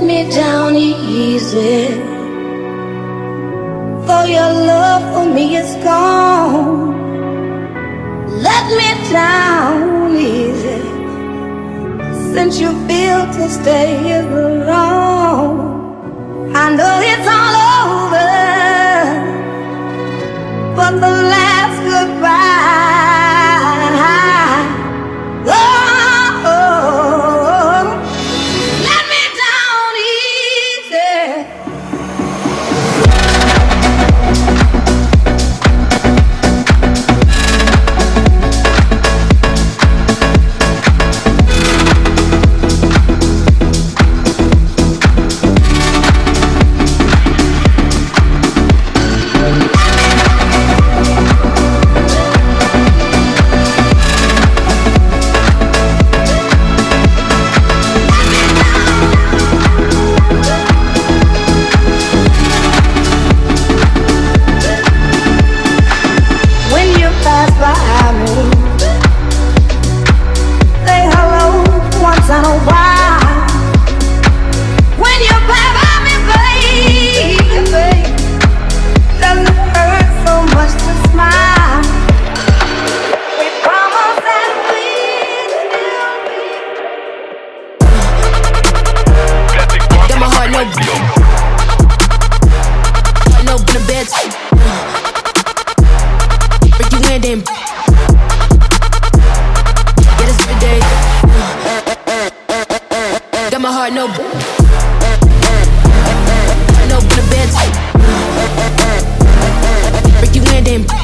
me down easy. For your love for me is gone. Let me down easy. Since you feel to stay here alone, I know it's all over, but the last goodbye. Oh, let me down easy. Break you in, then